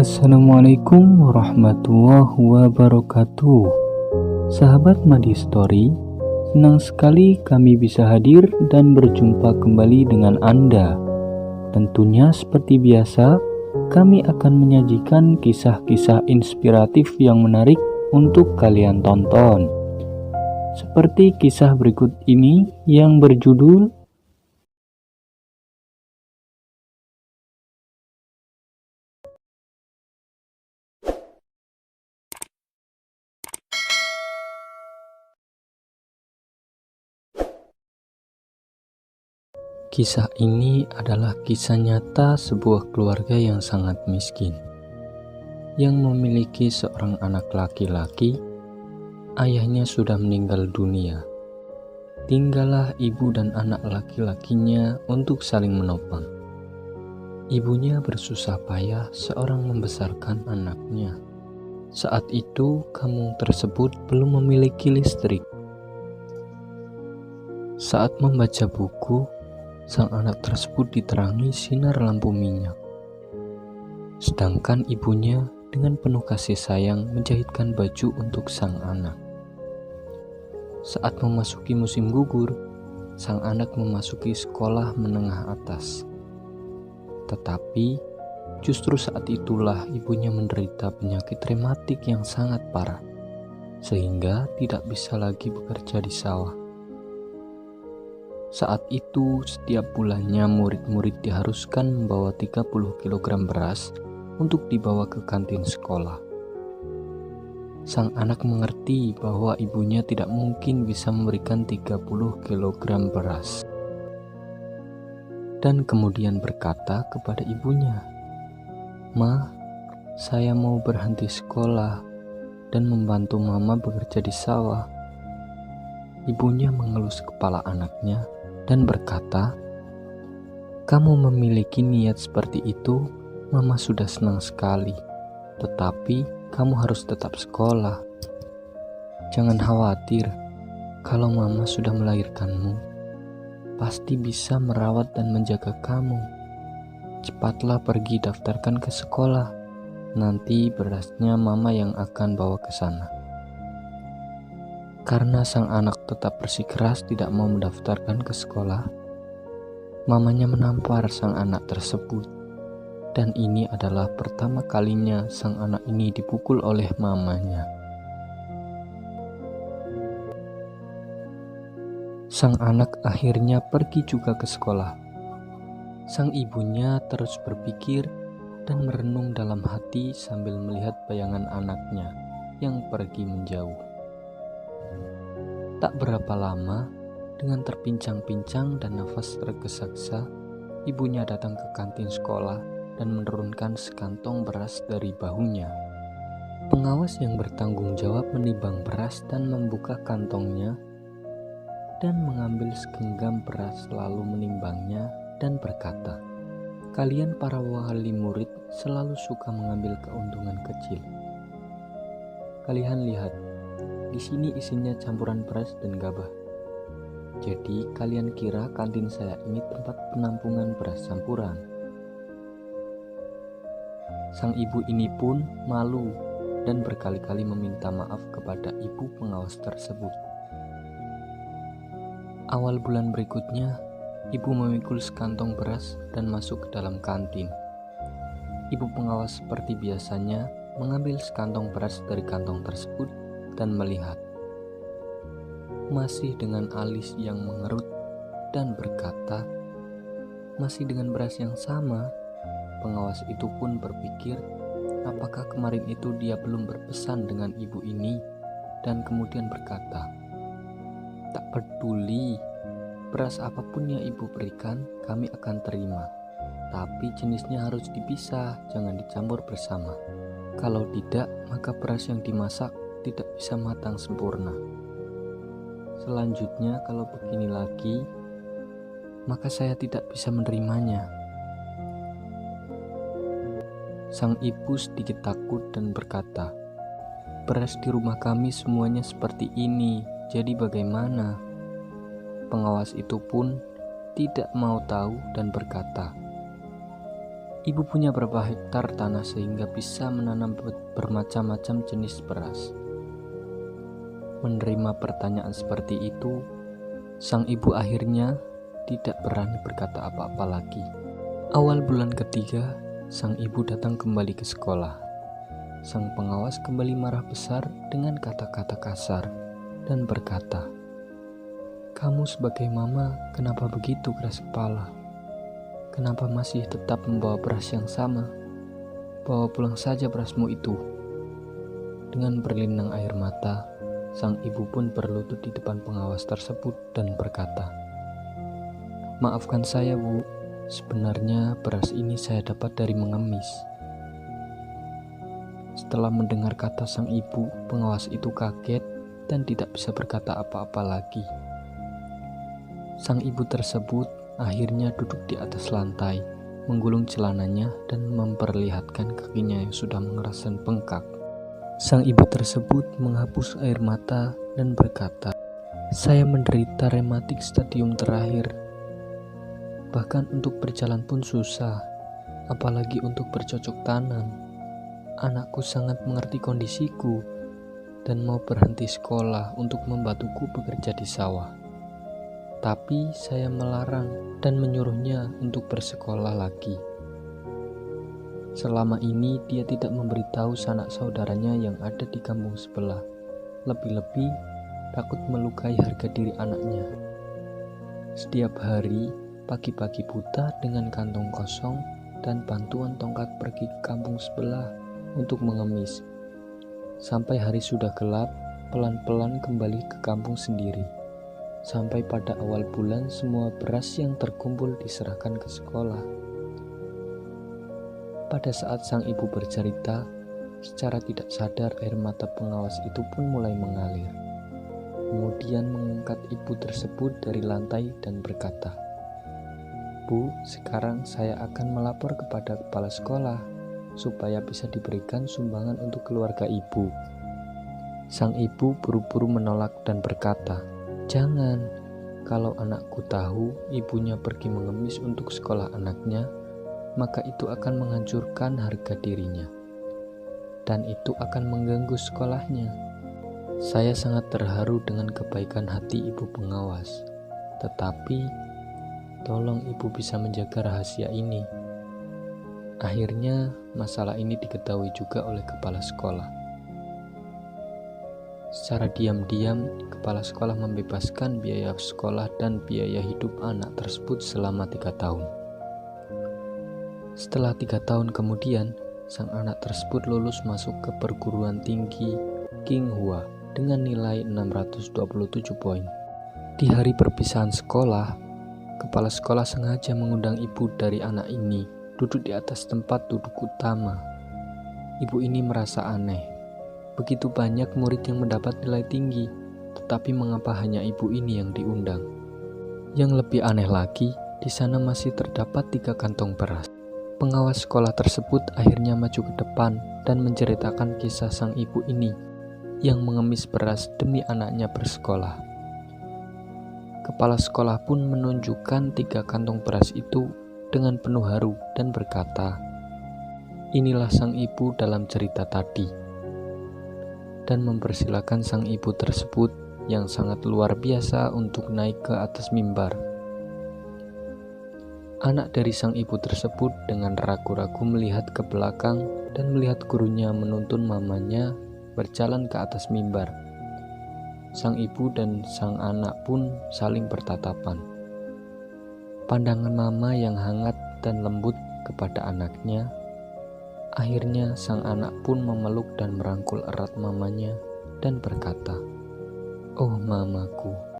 Assalamualaikum warahmatullahi wabarakatuh. Sahabat Madi Story, senang sekali kami bisa hadir dan berjumpa kembali dengan Anda. Tentunya seperti biasa, kami akan menyajikan kisah-kisah inspiratif yang menarik untuk kalian tonton. Seperti kisah berikut ini yang berjudul Kisah ini adalah kisah nyata sebuah keluarga yang sangat miskin, yang memiliki seorang anak laki-laki. Ayahnya sudah meninggal dunia. Tinggallah ibu dan anak laki-lakinya untuk saling menopang. Ibunya bersusah payah seorang membesarkan anaknya. Saat itu, kampung tersebut belum memiliki listrik. Saat membaca buku, sang anak tersebut diterangi sinar lampu minyak. Sedangkan ibunya dengan penuh kasih sayang menjahitkan baju untuk sang anak. Saat memasuki musim gugur, sang anak memasuki sekolah menengah atas. Tetapi justru saat itulah ibunya menderita penyakit rematik yang sangat parah, sehingga tidak bisa lagi bekerja di sawah. Saat itu, setiap bulannya murid-murid diharuskan membawa 30 kg beras untuk dibawa ke kantin sekolah. Sang anak mengerti bahwa ibunya tidak mungkin bisa memberikan 30 kg beras. Dan kemudian berkata kepada ibunya, "Ma, saya mau berhenti sekolah dan membantu mama bekerja di sawah." Ibunya mengelus kepala anaknya dan berkata, "Kamu memiliki niat seperti itu, mama sudah senang sekali. Tetapi kamu harus tetap sekolah. Jangan khawatir, kalau mama sudah melahirkanmu, pasti bisa merawat dan menjaga kamu. Cepatlah pergi daftarkan ke sekolah. Nanti berasnya mama yang akan bawa ke sana." Karena sang anak tetap bersikeras tidak mau mendaftarkan ke sekolah, mamanya menampar sang anak tersebut. Dan ini adalah pertama kalinya sang anak ini dipukul oleh mamanya. Sang anak akhirnya pergi juga ke sekolah. Sang ibunya terus berpikir dan merenung dalam hati sambil melihat bayangan anaknya yang pergi menjauh. Tak berapa lama, dengan terpincang-pincang dan nafas tergesa-gesa, ibunya datang ke kantin sekolah dan menurunkan sekantong beras dari bahunya. Pengawas yang bertanggung jawab menimbang beras dan membuka kantongnya dan mengambil segenggam beras lalu menimbangnya dan berkata, "Kalian para wali murid selalu suka mengambil keuntungan kecil. Kalian lihat, di sini isinya campuran beras dan gabah. Jadi kalian kira kantin saya ini tempat penampungan beras campuran?" Sang ibu ini pun malu dan berkali-kali meminta maaf kepada ibu pengawas tersebut. Awal bulan berikutnya, ibu memikul sekantong beras dan masuk ke dalam kantin. Ibu pengawas seperti biasanya mengambil sekantong beras dari kantong tersebut dan melihat, masih dengan alis yang mengerut, dan berkata, "Masih dengan beras yang sama." Pengawas itu pun berpikir, apakah kemarin itu dia belum berpesan dengan ibu ini, dan kemudian berkata, "Tak peduli, beras apapun yang ibu berikan, kami akan terima. Tapi jenisnya harus dipisah, jangan dicampur bersama. Kalau tidak, maka beras yang dimasak tidak bisa matang sempurna. Selanjutnya, kalau begini lagi, maka saya tidak bisa menerimanya." Sang ibu sedikit takut dan berkata, "Beras di rumah kami semuanya seperti ini, jadi bagaimana?" Pengawas itu pun tidak mau tahu dan berkata, Ibu punya berapa hektar tanah sehingga bisa menanam bermacam-macam jenis beras. Menerima pertanyaan seperti itu, sang ibu akhirnya tidak berani berkata apa-apa lagi. Awal bulan ketiga, sang ibu datang kembali ke sekolah. Sang pengawas kembali marah besar dengan kata-kata kasar dan berkata, "Kamu sebagai mama, kenapa begitu keras kepala? Kenapa masih tetap membawa beras yang sama? Bawa pulang saja berasmu itu." Dengan berlinang air mata, sang ibu pun berlutut di depan pengawas tersebut dan berkata, "Maafkan saya, Bu. Sebenarnya beras ini saya dapat dari mengemis." Setelah mendengar kata sang ibu, pengawas itu kaget dan tidak bisa berkata apa-apa lagi. Sang ibu tersebut akhirnya duduk di atas lantai, menggulung celananya dan memperlihatkan kakinya yang sudah mengeras dan bengkak. Sang ibu tersebut menghapus air mata dan berkata, "Saya menderita rematik stadium terakhir. Bahkan untuk berjalan pun susah, apalagi untuk bercocok tanam. Anakku sangat mengerti kondisiku dan mau berhenti sekolah untuk membantuku bekerja di sawah. Tapi saya melarang dan menyuruhnya untuk bersekolah lagi. Selama ini dia tidak memberitahu sanak saudaranya yang ada di kampung sebelah. Lebih-lebih takut melukai harga diri anaknya. Setiap hari, pagi-pagi buta dengan kantong kosong dan bantuan tongkat pergi ke kampung sebelah untuk mengemis. Sampai hari sudah gelap, pelan-pelan kembali ke kampung sendiri. Sampai pada awal bulan semua beras yang terkumpul diserahkan ke sekolah. Pada saat sang ibu bercerita, secara tidak sadar air mata pengawas itu pun mulai mengalir. Kemudian mengangkat ibu tersebut dari lantai dan berkata, "Bu, sekarang saya akan melapor kepada kepala sekolah supaya bisa diberikan sumbangan untuk keluarga ibu." Sang ibu buru-buru menolak dan berkata, "Jangan, kalau anakku tahu ibunya pergi mengemis untuk sekolah anaknya, maka itu akan menghancurkan harga dirinya. Dan itu akan mengganggu sekolahnya." Saya sangat terharu dengan kebaikan hati ibu pengawas. Tetapi, tolong ibu bisa menjaga rahasia ini. Akhirnya, masalah ini diketahui juga oleh kepala sekolah. Secara diam-diam, kepala sekolah membebaskan biaya sekolah dan biaya hidup anak tersebut selama 3 tahun. Setelah 3 tahun kemudian, sang anak tersebut lulus masuk ke perguruan tinggi Tsinghua dengan nilai 627 poin. Di hari perpisahan sekolah, kepala sekolah sengaja mengundang ibu dari anak ini duduk di atas tempat duduk utama. Ibu ini merasa aneh. Begitu banyak murid yang mendapat nilai tinggi, tetapi mengapa hanya ibu ini yang diundang? Yang lebih aneh lagi, di sana masih terdapat 3 kantong beras. Pengawas sekolah tersebut akhirnya maju ke depan dan menceritakan kisah sang ibu ini yang mengemis beras demi anaknya bersekolah. Kepala sekolah pun menunjukkan 3 kantong beras itu dengan penuh haru dan berkata, "Inilah sang ibu dalam cerita tadi," dan mempersilakan sang ibu tersebut yang sangat luar biasa untuk naik ke atas mimbar. Anak dari sang ibu tersebut dengan ragu-ragu melihat ke belakang dan melihat gurunya menuntun mamanya berjalan ke atas mimbar. Sang ibu dan sang anak pun saling bertatapan. Pandangan mama yang hangat dan lembut kepada anaknya. Akhirnya sang anak pun memeluk dan merangkul erat mamanya dan berkata, "Oh mamaku."